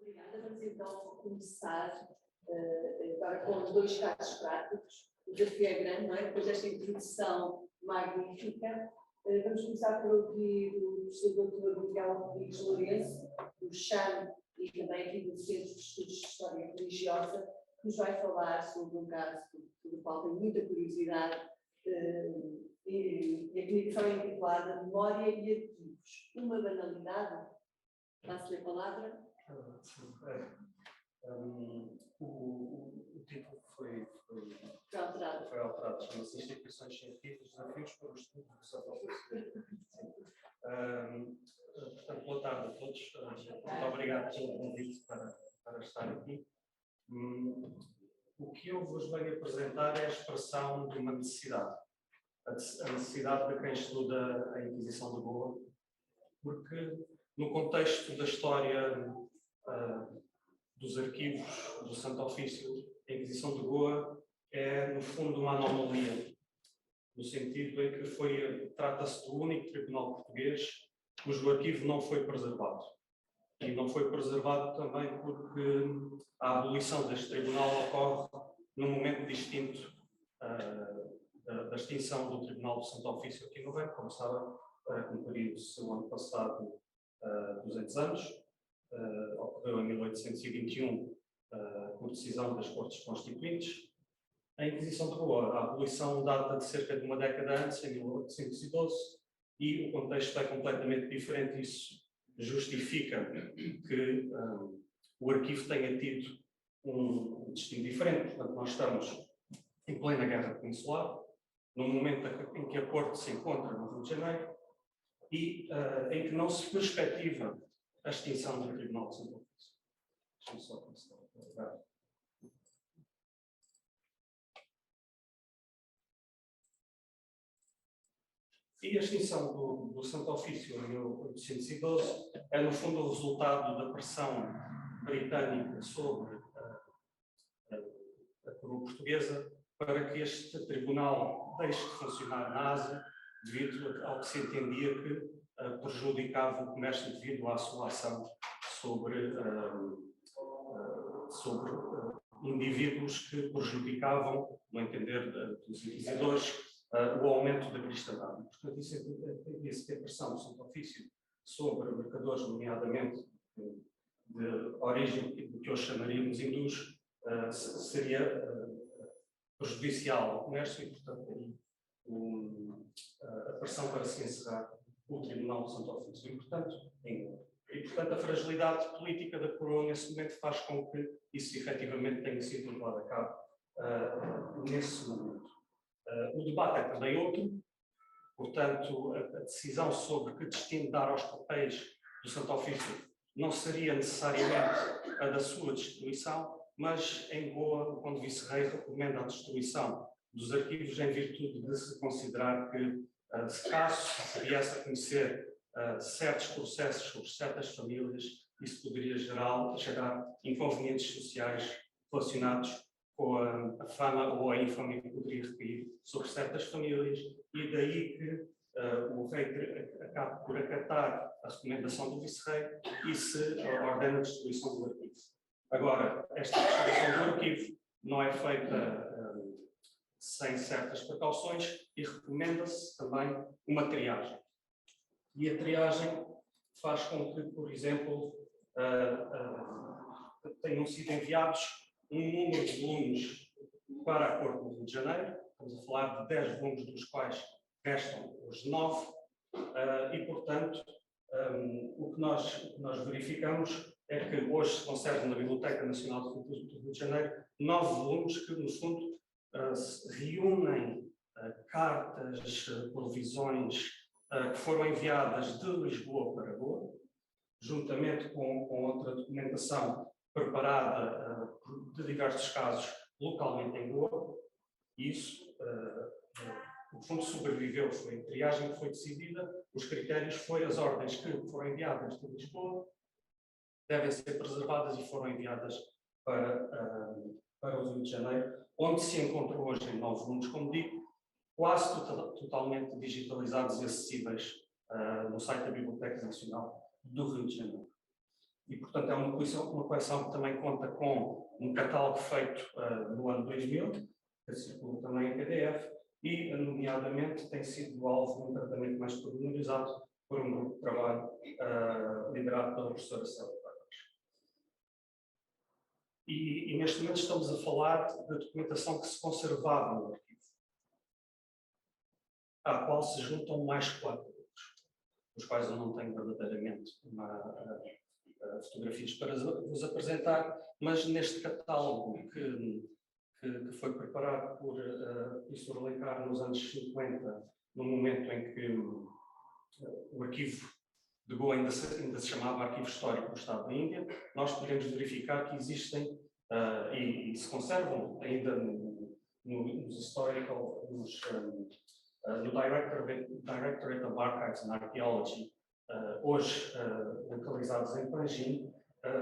Obrigada. Vamos então começar agora com dois casos práticos. O desafio é grande, não é? Depois desta introdução magnífica, vamos começar por ouvir o professor Dr. Miguel Rodrigues Lourenço, do CHAM e também aqui do Centro de Estudos de História Religiosa, que nos vai falar sobre um caso do qual tenho muita curiosidade, e a comunicação é intitulada Memória e Arquivos. Uma banalidade? Passo-lhe a palavra. O título foi alterado. Chama-se Instituições Científicas, Desafios para o Estudo do Santo. Portanto, boa tarde a todos. Muito obrigado pelo convite para estar aqui. O que eu vos venho apresentar é a expressão de uma necessidade. A necessidade de quem estuda a Inquisição de Goa, porque no contexto da história dos arquivos do Santo Ofício, a Inquisição de Goa é, no fundo, uma anomalia, no sentido em que trata-se do único tribunal português cujo arquivo não foi preservado. E não foi preservado também porque a abolição deste tribunal ocorre num momento distinto da extinção do Tribunal do Santo Ofício aqui no Reino, como sabem, cumpriu-se o ano passado 200 anos, ocorreu em 1821 por decisão das Cortes Constituintes. A Inquisição de Goa, a abolição data de cerca de uma década antes, em 1812, e o contexto é completamente diferente. Isso justifica que o arquivo tenha tido um destino diferente. Portanto, nós estamos em plena Guerra Peninsular, no momento em que a Corte se encontra no Rio de Janeiro, e em que não se perspectiva a extinção do Tribunal de Santo Ofício. Deixa-me só começar a trabalhar. E a extinção do Santo Ofício em 1812 é, no fundo, o resultado da pressão britânica sobre a coroa portuguesa para que este tribunal deixe de funcionar na Ásia, devido ao que se entendia que prejudicava o comércio devido à sua ação sobre indivíduos que prejudicavam, no entender dos inquisidores, o aumento da cristandade. Portanto, isso devia-se ter pressão do Santo Ofício sobre mercadores, nomeadamente de origem do que hoje chamaríamos hindus, seria prejudicial ao comércio e, portanto, a pressão para se encerrar o Tribunal do Santo Ofício. E, portanto, a fragilidade política da coroa nesse momento faz com que isso efetivamente tenha sido levado a cabo nesse momento. O debate é também outro, portanto, a decisão sobre que destino dar aos papéis do Santo Ofício não seria necessariamente a da sua destruição, mas em Goa o Conde Vice-Rei recomenda a destruição dos arquivos em virtude de se considerar que, caso se viesse a conhecer certos processos sobre certas famílias, isso poderia gerar inconvenientes sociais relacionados com a fama ou a infâmia que poderia recair sobre certas famílias, e daí que o rei acabe por acatar a recomendação do vice-rei e se ordena a destruição do arquivo. Agora, esta destruição do arquivo não é feita sem certas precauções e recomenda-se também uma triagem. E a triagem faz com que, por exemplo, tenham sido enviados um número de volumes para a Corte do Rio de Janeiro. Estamos a falar de 10 volumes, dos quais restam os 9, e, portanto, o que nós verificamos é que hoje se conservam na Biblioteca Nacional do Rio de Janeiro 9 volumes que, no fundo, reúnem cartas, provisões que foram enviadas de Lisboa para Goa, juntamente com outra documentação preparada de diversos casos localmente em Goa. Isso, no fundo, sobreviveu, foi a triagem que foi decidida, os critérios foram as ordens que foram enviadas de Lisboa, devem ser preservadas e foram enviadas para o Rio de Janeiro, onde se encontram hoje em 9 volumes, como digo, quase totalmente digitalizados e acessíveis no site da Biblioteca Nacional do Rio de Janeiro. E, portanto, é uma coleção que também conta com um catálogo feito no ano 2000, que circula também em PDF, e, nomeadamente, tem sido alvo de um tratamento mais pormenorizado por um grupo de trabalho liderado pela professora Célia Barros. E, neste momento, estamos a falar da documentação que se conservava no arquivo, à qual se juntam mais 4 outros, os quais eu não tenho verdadeiramente fotografias para vos apresentar, mas neste catálogo que foi preparado por professor Alencar nos anos 50, no momento em que o arquivo de Goa ainda se chamava Arquivo Histórico do Estado da Índia, nós podemos verificar que existem e se conservam ainda no Directorate of Archives and Archaeology, hoje localizados em Panjim,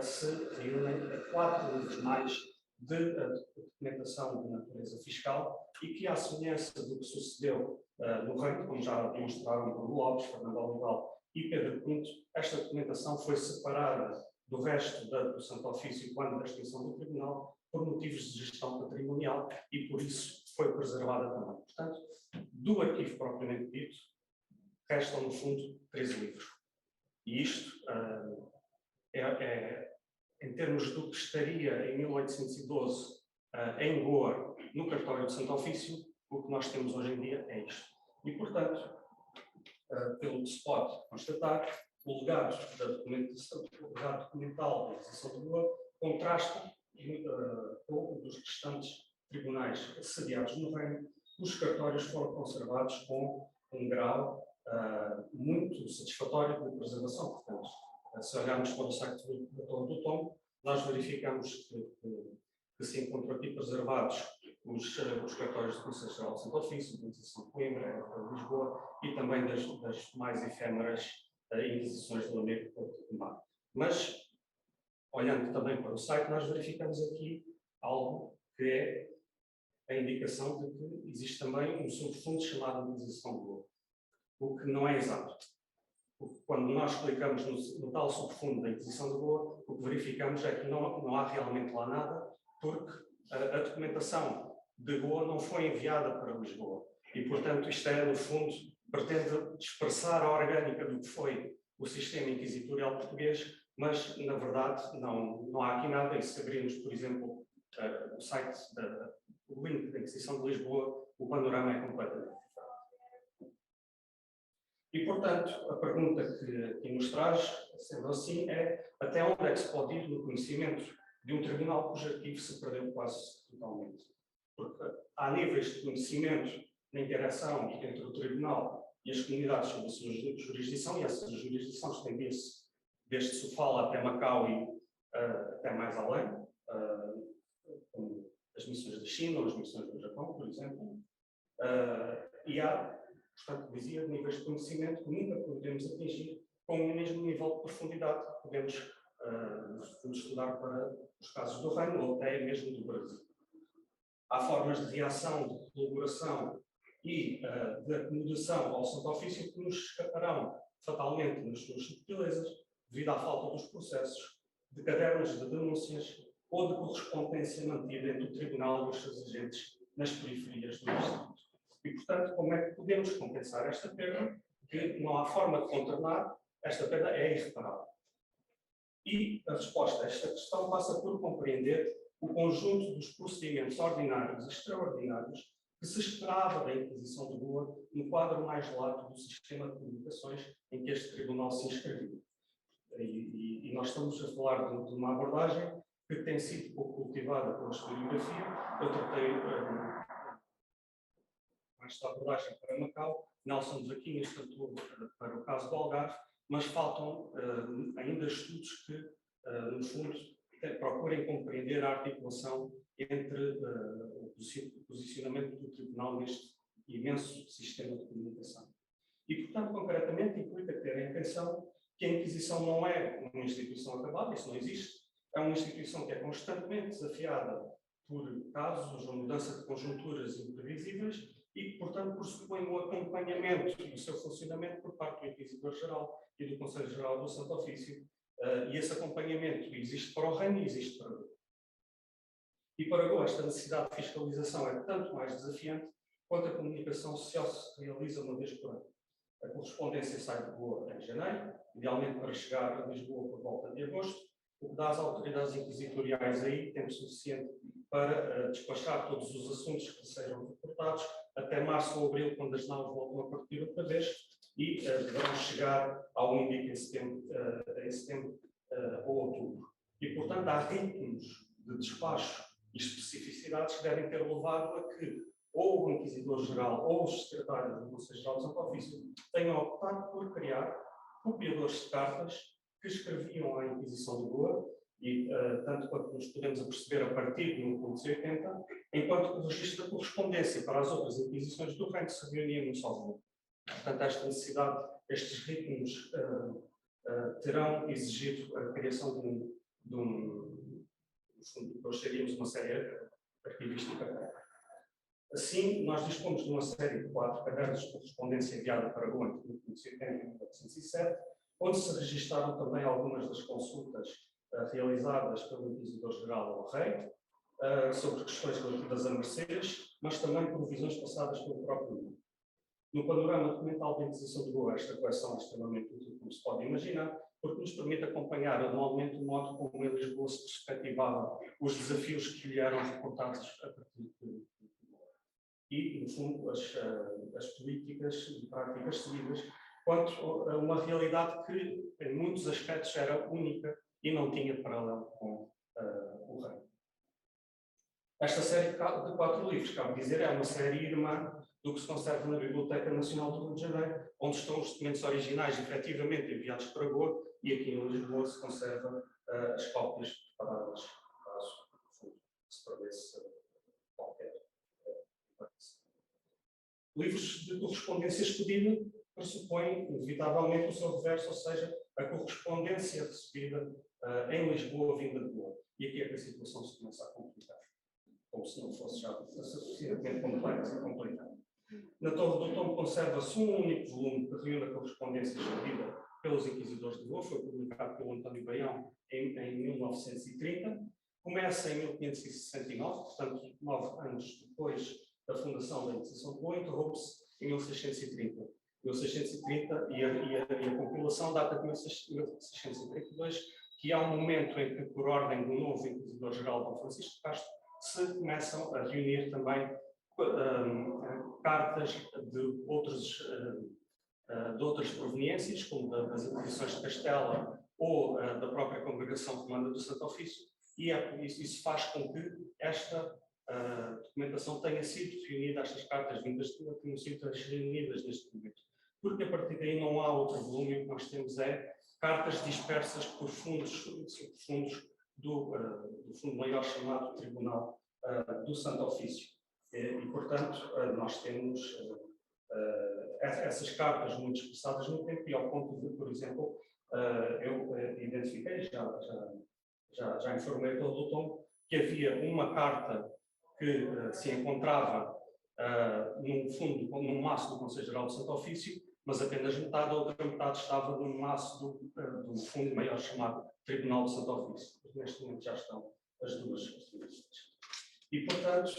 se reúnem 4 livros mais de documentação de natureza fiscal e que, à semelhança do que sucedeu no reino, como já demonstraram Bruno Lopes, Fernando Olival e Pedro Pinto, esta documentação foi separada do resto do Santo Ofício quando da extinção do Tribunal por motivos de gestão patrimonial e por isso foi preservada também. Portanto, do arquivo propriamente dito, restam no fundo 13 livros. E isto em termos do que estaria em 1812 em Goa, no cartório de Santo Ofício, o que nós temos hoje em dia é isto. E, portanto, pelo que se pode constatar, o legado documental da Inquisição de Goa contrasta com o dos restantes tribunais sediados no reino. Os cartórios foram conservados com um grau muito satisfatório de preservação. Portanto, se olharmos para o site do Tom, nós verificamos que se encontram aqui preservados os cartórios do Conselho Geral de Santo Ofício, da Inquisição de Coimbra, de Lisboa e também das mais efêmeras Inquisições do Lamego e Porto de Mar. Mas, olhando também para o site, nós verificamos aqui algo que é a indicação de que existe também um subfundo chamado Inquisição de Goa, o que não é exato. Quando nós clicamos no tal subfundo da Inquisição de Goa, o que verificamos é que não há realmente lá nada, porque a documentação de Goa não foi enviada para Lisboa. E, portanto, isto no fundo, pretende expressar a orgânica do que foi o sistema inquisitorial português, mas, na verdade, não há aqui nada. E se abrirmos, por exemplo, o site, o link da Inquisição de Lisboa, o panorama é completamente diferente. E, portanto, a pergunta que nos traz, sendo assim, é até onde é que se pode ir no conhecimento de um tribunal cujo arquivo se perdeu quase totalmente. Porque há níveis de conhecimento na interação entre o tribunal e as comunidades sobre a sua jurisdição, e essas jurisdições têm desde Sofala até Macau e até mais além, como as missões da China ou as missões do Japão, por exemplo. E há, portanto, dizia, níveis de conhecimento que nunca podemos atingir com o mesmo nível de profundidade que podemos estudar para os casos do Reino ou até mesmo do Brasil. Há formas de reação, de colaboração e de acomodação ao Santo Ofício que nos escaparão fatalmente nas suas subtilezas devido à falta dos processos, de cadernos de denúncias ou de correspondência mantida entre o Tribunal e os seus agentes nas periferias do Distrito. E, portanto, como é que podemos compensar esta perda? Que não há forma de contornar, esta perda é irreparável. E a resposta a esta questão passa por compreender o conjunto dos procedimentos ordinários e extraordinários que se esperava da Inquisição de Goa no quadro mais lato do sistema de comunicações em que este tribunal se inscreveu. E nós estamos a falar de uma abordagem que tem sido pouco cultivada pela historiografia. Eu tratei esta abordagem para Macau, Nelson de Vaquinhas tratou para o caso do Algarve, mas faltam ainda estudos que, no fundo, procurem compreender a articulação entre o posicionamento do Tribunal neste imenso sistema de comunicação. E, portanto, concretamente, implica ter em atenção que a Inquisição não é uma instituição acabada, isso não existe, é uma instituição que é constantemente desafiada por casos ou mudança de conjunturas imprevisíveis e que, portanto, pressupõe o acompanhamento do seu funcionamento por parte do Inquisidor-Geral e do Conselho Geral do Santo Ofício E esse acompanhamento existe para o reino e existe para Goa. E para Goa, esta necessidade de fiscalização é tanto mais desafiante quanto a comunicação social se realiza uma vez por ano. A correspondência sai de Goa em janeiro, idealmente para chegar a Lisboa por volta de agosto, o que dá às autoridades inquisitoriais aí tempo suficiente para despachar todos os assuntos que sejam reportados até março ou abril, quando as naus voltam a partir outra vez, e deverão chegar ao INDIC em setembro ou outubro. E, portanto, há ritmos de despacho e especificidades que devem ter levado a que ou o Inquisidor-Geral ou os secretários do Conselho-Geral do Santo Ofício tenham optado por criar copiadores de cartas que escreviam à Inquisição de Goa, e tanto quanto nos podemos aperceber a partir de 1880, enquanto que o registro da correspondência para as outras Inquisições do Reino se reunia num só volume. Portanto, esta necessidade, estes ritmos terão exigido a criação de um que nós seríamos uma série arquivística. Assim, nós dispomos de uma série de 4 cadernos de correspondência enviada para Goa entre 1880 e 1907, onde se registaram também algumas das consultas realizadas pelo Inquisidor-Geral ao Rei, sobre questões relativas a mercês, mas também provisões passadas pelo próprio mundo. No panorama documental da Inquisição de Goa, esta coleção é extremamente útil, como se pode imaginar, porque nos permite acompanhar anualmente o modo como em Lisboa se perspectivava os desafios que lhe eram reportados a partir de Goa. E, no fundo, as políticas e práticas seguidas, quanto a uma realidade que, em muitos aspectos, era única e não tinha paralelo com o reino. Esta série de 4 livros, cabe dizer, é uma série irmã do que se conserva na Biblioteca Nacional do Rio de Janeiro, onde estão os documentos originais efetivamente enviados para Goa, e aqui em Lisboa se conserva as cópias preparadas, caso se perdesse qualquer informação. Livros de correspondência expedida pressupõem, inevitavelmente, o seu reverso, ou seja, a correspondência recebida em Lisboa vinda de Goa. E aqui é que a situação se começa a complicar, como se não fosse já suficientemente complexa e complicada. Na Torre do Tombo conserva-se um único volume que reúne a correspondência expedida pelos Inquisidores de Goa, foi publicado pelo António Baião em 1930, começa em 1569, portanto 9 anos depois da fundação da Inquisição de Goa, interrompe-se em 1630. 1630 e a compilação data de 1632, que é um momento em que, por ordem do novo Inquisidor-Geral Dom Francisco de Castro, se começam a reunir também cartas de outras proveniências, como das Inquisições de Castela ou da própria Congregação Romana do Santo Ofício, e isso faz com que esta documentação tenha sido reunida, estas cartas vindas de Goa tenham sido reunidas neste momento. Porque a partir daí não há outro volume, o que nós temos é cartas dispersas por fundos do Fundo Maior chamado Tribunal do Santo Ofício. E, portanto, nós temos essas cartas muito expressadas no tempo, e ao ponto de, por exemplo, eu identifiquei, já informei todo o tom, que havia uma carta que se encontrava num maço do Conselho Geral do Santo Ofício, mas apenas metade, a outra metade estava num maço do fundo maior chamado Tribunal do Santo Ofício. Neste momento já estão as duas. E, portanto,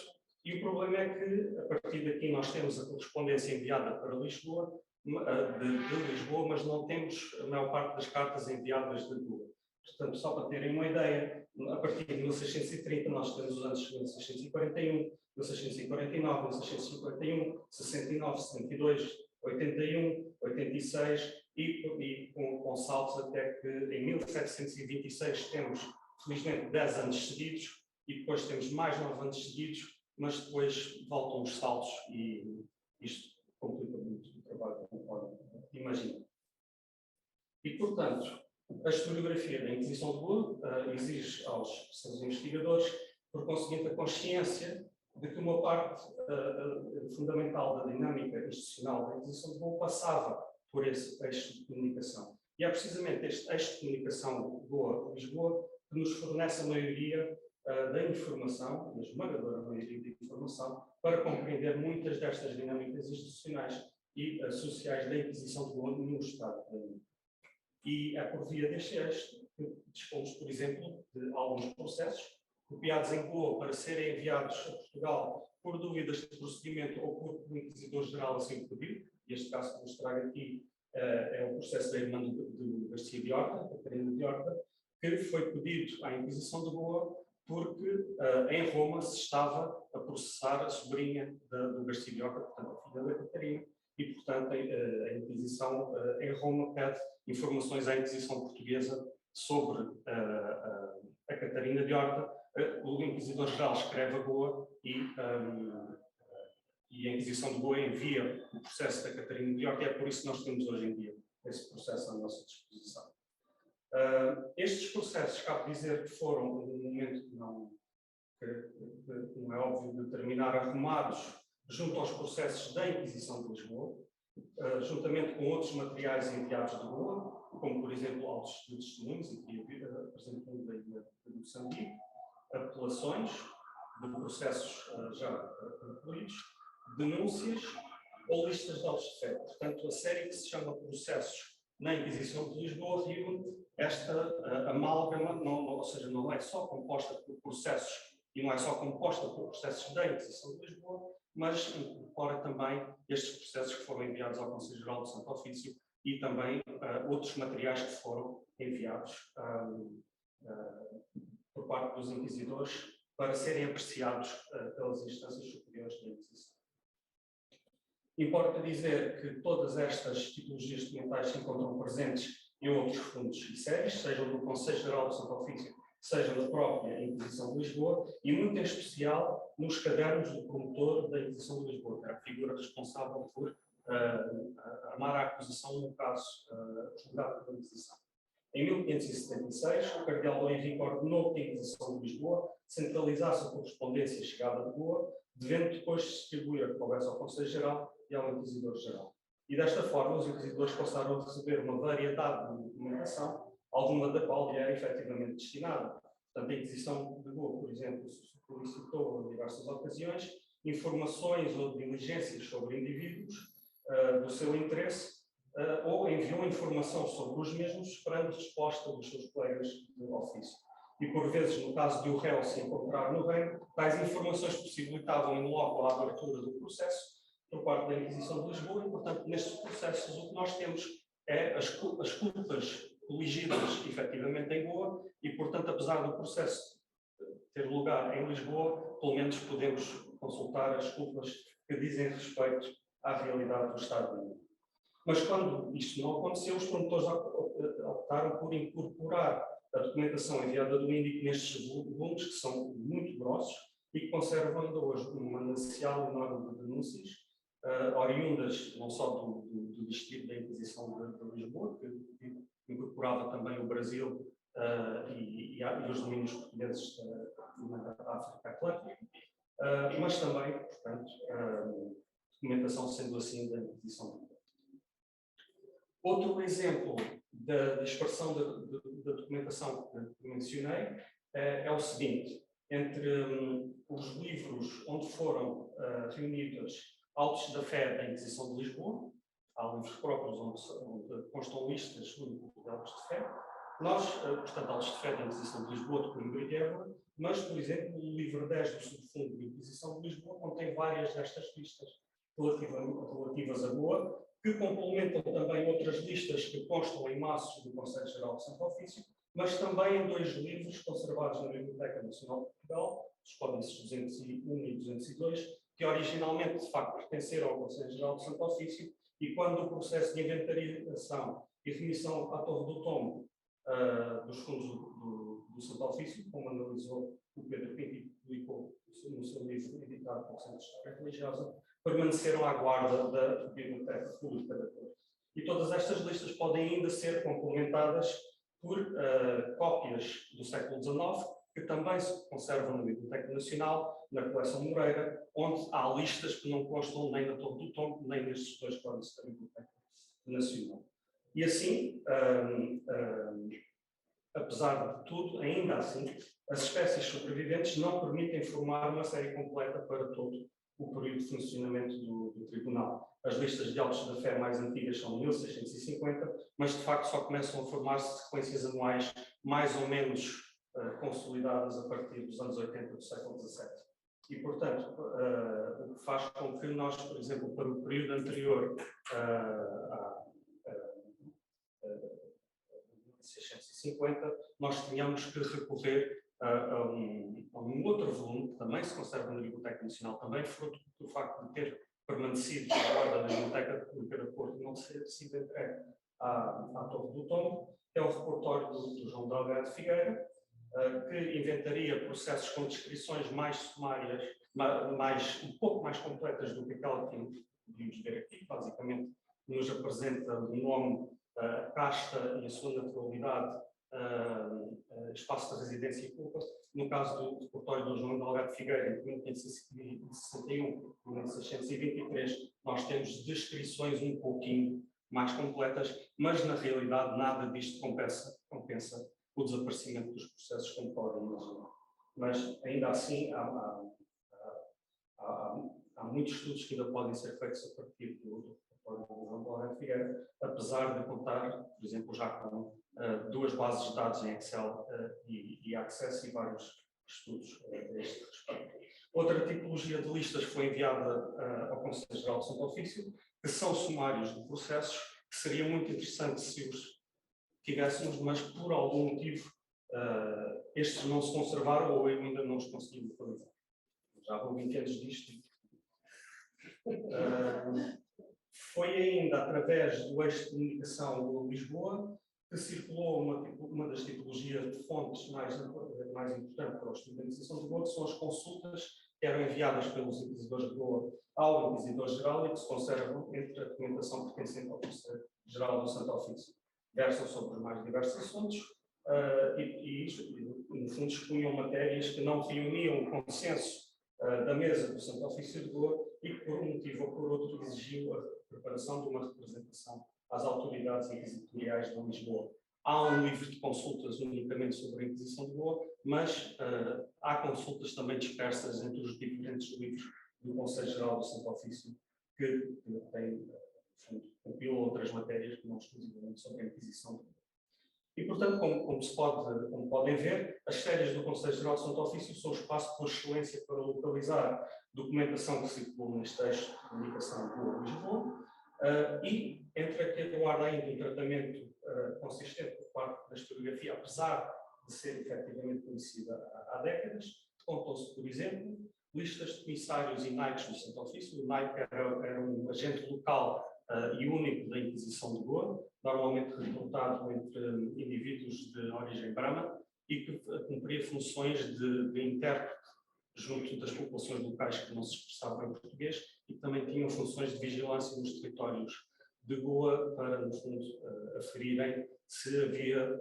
o problema é que, a partir daqui, nós temos a correspondência enviada para Lisboa, de Lisboa, mas não temos a maior parte das cartas enviadas de Goa. Portanto, só para terem uma ideia, a partir de 1630 nós temos os anos 1641, 1649, 1651, 69, 72, 81, 86 e com saltos até que em 1726 temos, felizmente, 10 anos seguidos e depois temos mais 9 anos seguidos, mas depois voltam os saltos e isto complica muito o trabalho, como podem imaginar. E, portanto, a historiografia da Inquisição de Goa exige aos seus investigadores, por conseguinte, a consciência de que uma parte fundamental da dinâmica institucional da Inquisição de Goa passava por esse eixo de comunicação. E é precisamente este eixo de comunicação Goa-Lisboa que nos fornece a maioria da informação, a esmagadora maioria da informação, para compreender muitas destas dinâmicas institucionais e sociais da Inquisição de Goa no Estado. E é por via deste eixo que dispomos, por exemplo, de alguns processos copiados em Goa para serem enviados a Portugal por dúvidas de procedimento ou por o Inquisidor-Geral assim o pediu. Este caso que vos trago aqui é o processo da irmã de Garcia de Horta, Catarina de Horta, que foi pedido à Inquisição de Goa porque em Roma se estava a processar a sobrinha do Garcia de Horta, portanto a filha da Catarina, e portanto a Inquisição em Roma pede informações à Inquisição portuguesa sobre a Catarina de Horta. O Inquisidor-Geral escreve a Goa e a Inquisição de Goa envia o processo da Catarina de Horta, e é por isso que nós temos hoje em dia esse processo à nossa disposição. Estes processos, cabe dizer que foram, no momento que não é óbvio determinar, arrumados junto aos processos da Inquisição de Lisboa, juntamente com outros materiais enviados de Goa, como, por exemplo, autos de testemunhos, e aqui apresento um da Ilha de Moçambique, apelações de processos já concluídos, denúncias ou listas de autos de fé. Portanto, a série que se chama Processos na Inquisição de Lisboa reúne esta amálgama, ou seja, não é só composta por processos e não é só composta por processos da Inquisição de Lisboa, mas incorpora também estes processos que foram enviados ao Conselho Geral do Santo Ofício e também outros materiais que foram enviados por parte dos inquisidores para serem apreciados pelas instâncias superiores da Inquisição. Importa dizer que todas estas tipologias documentais se encontram presentes em outros fundos e séries, sejam do Conselho Geral do Santo Ofício, sejam da própria Inquisição de Lisboa, e muito em especial nos cadernos do promotor da Inquisição de Lisboa, que é a figura responsável por armar a acusação no caso julgado pela Inquisição. Em 1576, o cardeal Dom Henrique ordenou que a Inquisição de Lisboa centralizasse a correspondência chegada de Goa, devendo depois distribuir a que houvesse ao Conselho Geral e ao Inquisidor-Geral. E desta forma, os inquisidores passaram a receber uma variedade de documentação, alguma da qual lhe era efetivamente destinada. Portanto, a Inquisição de Goa, por exemplo, solicitou em diversas ocasiões informações ou diligências sobre indivíduos do seu interesse, ou enviou informação sobre os mesmos esperando resposta dos seus colegas de ofício. E, por vezes, no caso de o réu se encontrar no reino, tais informações possibilitavam em loco a abertura do processo por parte da Inquisição de Lisboa, e, portanto, nestes processos o que nós temos é as culpas coligidas efetivamente em Goa, e, portanto, apesar do processo ter lugar em Lisboa, pelo menos podemos consultar as culpas que dizem respeito à realidade do Estado de Direito. Mas quando isto não aconteceu, os promotores optaram por incorporar a documentação enviada do índico nestes volumes, que são muito grossos e que conservam ainda hoje um manancial enorme de denúncias, oriundas não só do distrito da Inquisição de Lisboa, que incorporava também o Brasil e os domínios portugueses da África Atlântica, mas também, portanto, documentação sendo assim da Inquisição de Lisboa. Outro exemplo da expressão da documentação que mencionei é o seguinte: entre os livros onde foram reunidos autos da fé da Inquisição de Lisboa, há livros próprios onde constam listas únicas de autos de fé, nós, portanto, autos de fé da Inquisição de Lisboa, de Coimbra e Évora, mas, por exemplo, o livro 10 do subfundo da Inquisição de Lisboa contém várias destas listas relativas a Goa, que complementam também outras listas que constam em maços do Conselho Geral de Santo Ofício, mas também em dois livros conservados na Biblioteca Nacional de Portugal, os códices 201 e 202, que originalmente, de facto, pertenceram ao Conselho Geral de Santo Ofício, e quando o processo de inventarização e remissão à Torre do Tombo dos fundos do Santo Ofício, como analisou o Pedro Pinto e publicou no seu livro editado pelo Centro de História Religiosa, permaneceram à guarda da Biblioteca Pública da Torre. E todas estas listas podem ainda ser complementadas por cópias do século XIX, que também se conservam na Biblioteca Nacional, na coleção Moreira, onde há listas que não constam nem na Torre do Tombo, nem nestes dois códices da Biblioteca Nacional. E assim, apesar de tudo, ainda assim, as espécies sobreviventes não permitem formar uma série completa para todo o período de funcionamento do Tribunal. As listas de autos da fé mais antigas são de 1650, mas de facto só começam a formar-se sequências anuais mais ou menos consolidadas a partir dos anos 80 do século XVII. E, portanto, o que faz com que nós, por exemplo, para o período anterior a 1650, nós tínhamos que recorrer a um outro volume, que também se conserva na Biblioteca Nacional, também fruto do facto de ter permanecido na guarda da Biblioteca Pública da Porto e não ter sido entregue à Torre do Tombo, é o repertório do João Delgado Figueira, que inventaria processos com descrições mais sumárias, um pouco mais completas do que aquela que podíamos ver aqui. Basicamente, nos apresenta o nome, a casta e a sua naturalidade, espaço de residência e culpa. No caso do repertório do João Delgado Figueira, em 1561 e 1623, nós temos descrições um pouquinho mais completas, mas na realidade nada disto compensa o desaparecimento dos processos, como podem imaginar. Mas ainda assim há muitos estudos que ainda podem ser feitos a partir do repertório do João Delgado Figueira, apesar de contar, por exemplo, já com duas bases de dados em Excel e Access e vários estudos a este respeito. Outra tipologia de listas foi enviada ao Conselho Geral de Santo Ofício, que são sumários de processos, que seria muito interessante se os tivéssemos, mas por algum motivo estes não se conservaram ou eu ainda não os consegui localizar. Já vão 20 anos disto. Foi ainda através do eixo de comunicação Lisboa que circulou uma das tipologias de fontes mais importantes para o estudo da Inquisição de Lisboa, que são as consultas que eram enviadas pelos inquisidores de Lisboa ao Inquisidor-Geral e que se conservam entre a documentação pertencente ao Conselho Geral do Santo Ofício. Versam sobre os mais diversos assuntos e, no fundo, expunham matérias que não reuniam o consenso da mesa do Santo Ofício de Lisboa e que, por um motivo ou por outro, exigiu a preparação de uma representação às autoridades inquisitoriais de Lisboa. Há um livro de consultas unicamente sobre a Inquisição de Lisboa, mas há consultas também dispersas entre os diferentes livros do Conselho Geral do Santo Ofício, que têm, compilam outras matérias que não exclusivamente sobre a Inquisição de Lisboa. E, portanto, como podem ver, as séries do Conselho Geral do Santo Ofício são o espaço por excelência para localizar documentação que circula neste texto de comunicação de Lisboa, e entre a que aguarda ainda um tratamento consistente por parte da historiografia, apesar de ser efetivamente conhecida há décadas. Contam-se, por exemplo, listas de comissários e naipes do Santo Ofício. O naipe era um agente local e único da Inquisição de Lisboa, normalmente recrutado entre indivíduos de origem brahma e que cumpria funções de intérprete junto das populações locais que não se expressavam em português e que também tinham funções de vigilância nos territórios de Goa para, no fundo, aferirem se havia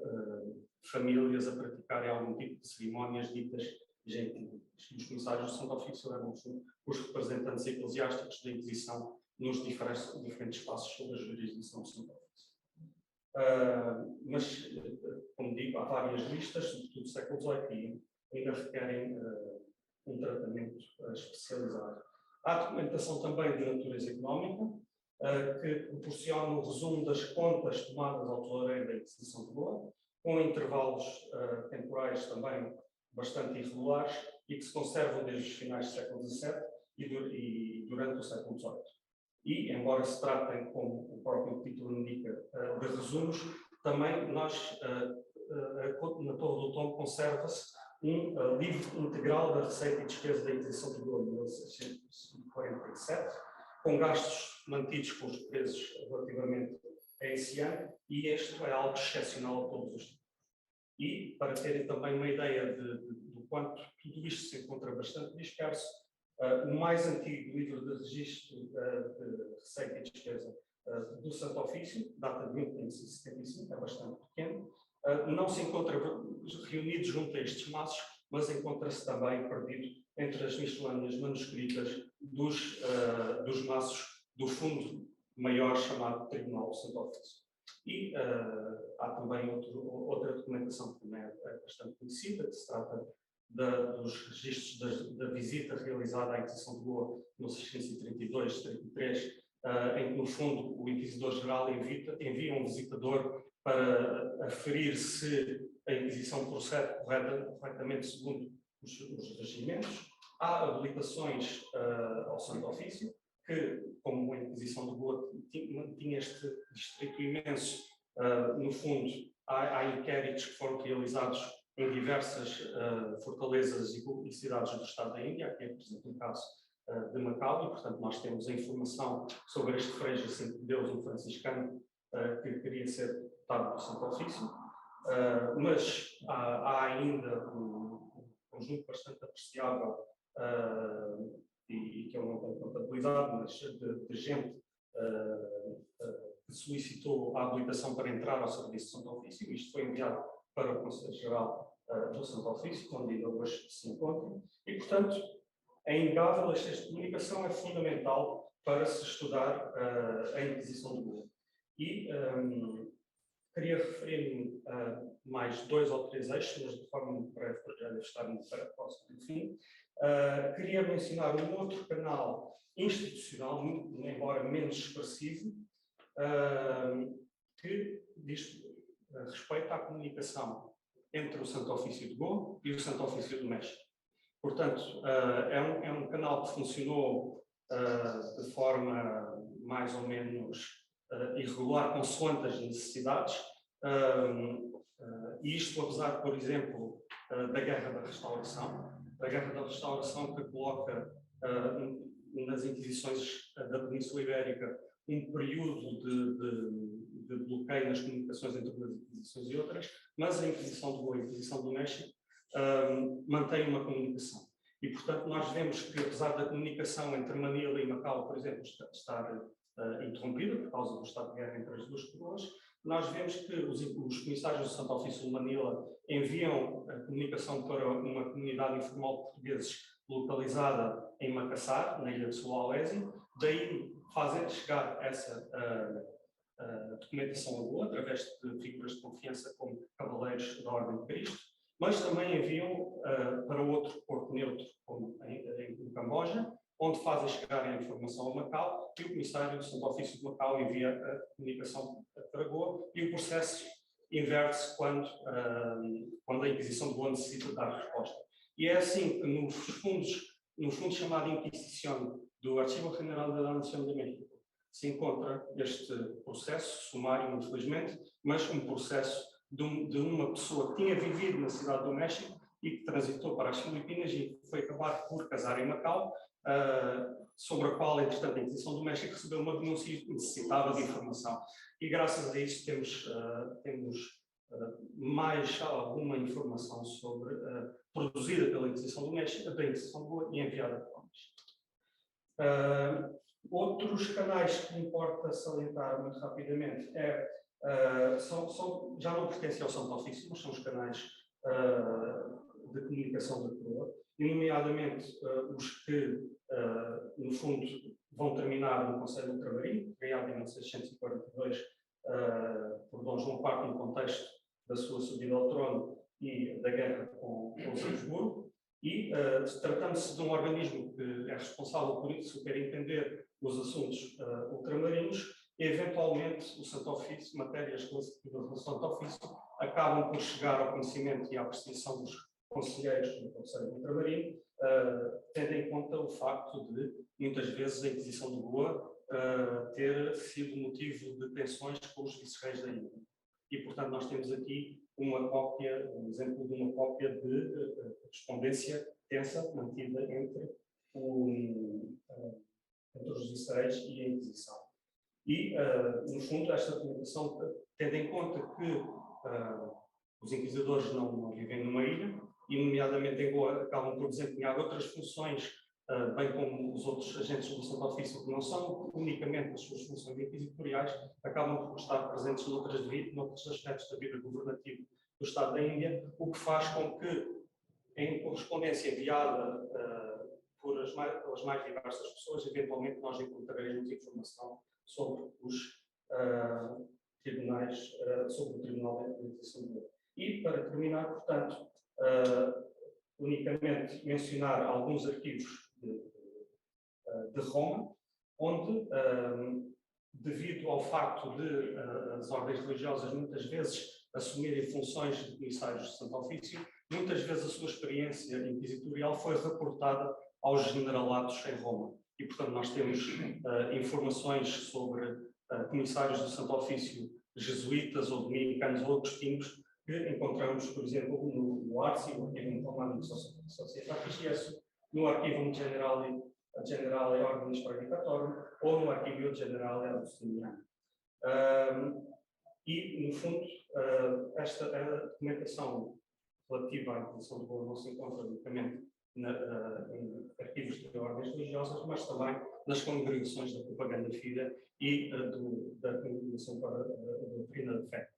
famílias a praticarem algum tipo de cerimónias ditas gentílicas. E os comissários do Santo Ofício eram, no fundo, os representantes eclesiásticos da Inquisição nos diferentes espaços sob a jurisdição do Santo Ofício. Mas, como digo, há várias listas, sobretudo do século XVIII, e ainda requerem um tratamento especializado. Há documentação também de natureza económica, que proporciona o resumo das contas tomadas ao tesoureiro da Inquisição de Lisboa, com intervalos temporais também bastante irregulares e que se conservam desde os finais do século XVII e durante o século XVIII. E, embora se tratem, como o próprio título indica, de resumos, também nós, na Torre do Tombo, conserva-se um livro integral da receita e despesa da Inquisição de Lisboa, de 1647, com gastos mantidos com os presos relativamente a esse ano, e este é algo excepcional a todos os tempos. E, para terem também uma ideia do quanto tudo isto se encontra bastante disperso, o mais antigo livro de registro de receita e despesa do Santo Ofício, data de 1575, é bastante pequeno, não se encontra reunido junto a estes maços, mas encontra-se também perdido entre as miscelâneas manuscritas dos maços do fundo maior chamado Tribunal do Santo Ofício. E há também outra documentação que também é bastante conhecida, que se trata dos registros da visita realizada à Inquisição de Goa no 632-33, em que, no fundo, o Inquisidor-Geral envia um visitador para aferir se a Inquisição procede corretamente segundo os regimentos. Há habilitações ao Santo Ofício, que, como a Inquisição de Goa tinha este distrito imenso, no fundo, há inquéritos que foram realizados em diversas fortalezas e cidades do Estado da Índia, aqui é, por exemplo, o caso de Macau, e, portanto, nós temos a informação sobre este Frei Jacinto de Deus, um franciscano, que queria ser dotado do Santo Ofício, mas há ainda um conjunto bastante apreciável, e que eu não tenho contabilidade, mas de gente que solicitou a habilitação para entrar ao serviço de Santo Ofício. Isto foi enviado para o Conselho-Geral do Santo Ofício, onde ainda hoje se encontra, e, portanto, é inegável, esta comunicação é fundamental para se estudar a Inquisição de Goa. E queria referir-me a mais 2 ou 3 eixos, mas de forma muito breve, porque já deve estar muito próximo do fim. Queria mencionar um outro canal institucional, embora menos expressivo, que diz respeito à comunicação entre o Santo Ofício de Goa e o Santo Ofício do México. Portanto, é um canal que funcionou de forma mais ou menos irregular, consoante as necessidades, e isto apesar, por exemplo, da Guerra da Restauração, que coloca nas Inquisições da Península Ibérica um período de bloqueio nas comunicações entre umas Inquisições e outras, mas a Inquisição de Goa e a Inquisição do México mantém uma comunicação. E, portanto, nós vemos que, apesar da comunicação entre Manila e Macau, por exemplo, estar interrompida por causa do estado de guerra entre as duas coroas, nós vemos que os comissários do Santo Ofício de Manila enviam a comunicação para uma comunidade informal de portugueses localizada em Macassar, na ilha de Sulawesi, daí fazem chegar essa documentação a Goa, através de figuras de confiança como cavaleiros da Ordem de Cristo, mas também enviam para outro porto neutro, como em Camboja, onde fazem chegar a informação a Macau, e o comissário do Santo Ofício de Macau envia a comunicação para Goa, e o processo inverte-se quando a Inquisição de Goa necessita dar resposta. E é assim que, no fundo chamado Inquisição do Archivo General de la Nación de México, se encontra este processo, sumário, infelizmente, mas um processo de uma pessoa que tinha vivido na cidade do México e que transitou para as Filipinas e foi acabar por casar em Macau, sobre a qual, entretanto, a Inquisição do México recebeu uma denúncia e necessitava de informação. E graças a isso temos mais alguma informação sobre produzida pela Inquisição do México, da Inquisição de Goa e enviada para o México. Outros canais que importa salientar muito rapidamente já não pertencem ao Santo Ofício, mas são os canais de comunicação da coroa, e nomeadamente os que, no fundo, vão terminar no Conselho de Ultramarinos, criado em 1642 por Dom João IV no contexto da sua subida ao trono e da guerra com os Habsburgo, e tratando-se de um organismo que é responsável por isso, quer entender os assuntos ultramarinos, eventualmente o Santo Ofício, matérias relacionadas ao Santo Ofício, acabam por chegar ao conhecimento e à apreciação dos conselheiros do Conselho Ultramarino, tendo em conta o facto de, muitas vezes, a Inquisição de Goa ter sido motivo de tensões com os vice-reis da ilha. E, portanto, nós temos aqui um exemplo de uma cópia de correspondência tensa mantida entre os vice-reis e a Inquisição. E, no fundo, esta documentação, tendo em conta que os inquisidores não vivem numa ilha, e, nomeadamente em Goa, acabam por desempenhar outras funções, bem como os outros agentes do Santo Ofício, que não são unicamente as suas funções inquisitoriais, acabam por estar presentes noutros aspectos da vida governativa do Estado da Índia, o que faz com que, em correspondência enviada pelas mais diversas pessoas, eventualmente nós encontraremos informação sobre os tribunais, sobre o Tribunal da Inquisição de Goa. E, para terminar, portanto, unicamente mencionar alguns arquivos de Roma, onde, devido ao facto de as ordens religiosas muitas vezes assumirem funções de comissários de Santo Ofício, muitas vezes a sua experiência inquisitorial foi reportada aos generalatos em Roma. E, portanto, nós temos informações sobre comissários do Santo Ofício jesuítas ou dominicanos ou agostinos que encontramos, por exemplo, no ARCI, o Arquivo Informado de Societatis, no Arquivo Generale Ordinis Praedicatorum ou no Arquivo Generale Augustiniano. E, no fundo, esta documentação relativa à Inquisição de Goa não se encontra unicamente em arquivos de ordens religiosas, mas também nas congregações da Propaganda Fide e da Congregação para a Doutrina de Fé,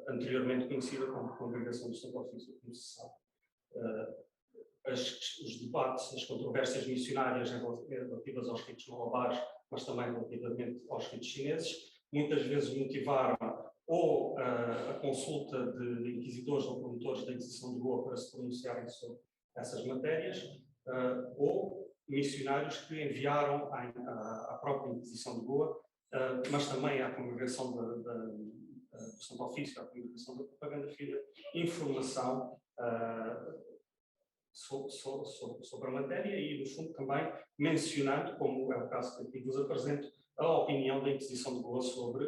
anteriormente conhecida como Congregação do Santo Ofício, como se sabe. Os debates, as controvérsias missionárias relativas aos ritos malabares, mas também relativamente aos ritos chineses, muitas vezes motivaram ou a consulta de inquisidores ou promotores da Inquisição de Goa para se pronunciarem sobre essas matérias, ou missionários que enviaram à própria Inquisição de Goa, mas também à Congregação do Santo Ofício, à Congregação da Propaganda Fide, informação sobre a matéria e, no fundo, também mencionando, como é o caso que aqui vos apresento, a opinião da Inquisição de Goa sobre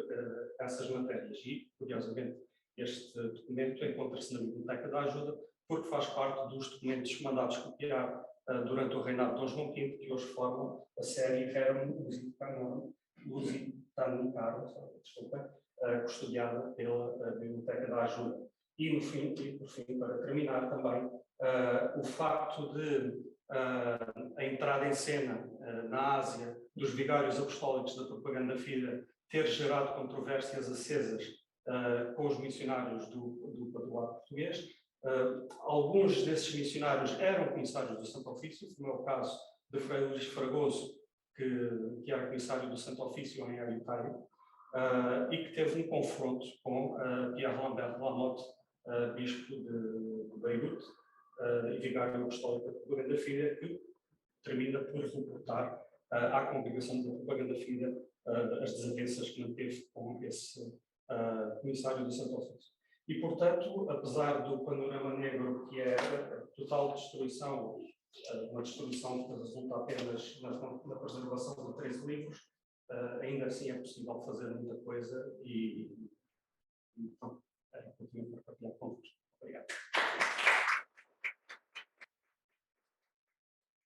essas matérias. E, curiosamente, este documento encontra-se na Biblioteca da Ajuda, porque faz parte dos documentos mandados copiar durante o reinado de Dom João V, que hoje formam a série Rerum Lusitanicarum, custodiada pela Biblioteca da Ajuda. E, por fim, para terminar também, o facto de a entrada em cena na Ásia dos vigários apostólicos da Propaganda Fide ter gerado controvérsias acesas com os missionários do patroato português. Alguns desses missionários eram comissários do Santo Ofício, como é o caso de Frei Luís Fragoso, que era comissário do Santo Ofício em Ayutthaya, e que teve um confronto com Pierre Lambert Lamotte, bispo de Beirute, e vigário apostólico da Propaganda Fide, que termina por reportar à Congregação da Propaganda Fide as desavenças que manteve com esse comissário do Santo Ofício. E, portanto, apesar do panorama negro, que é a total destruição, uma destruição que resulta apenas na preservação de 13 livros, ainda assim é possível fazer muita coisa e continuo para partilhar convosco. Obrigado.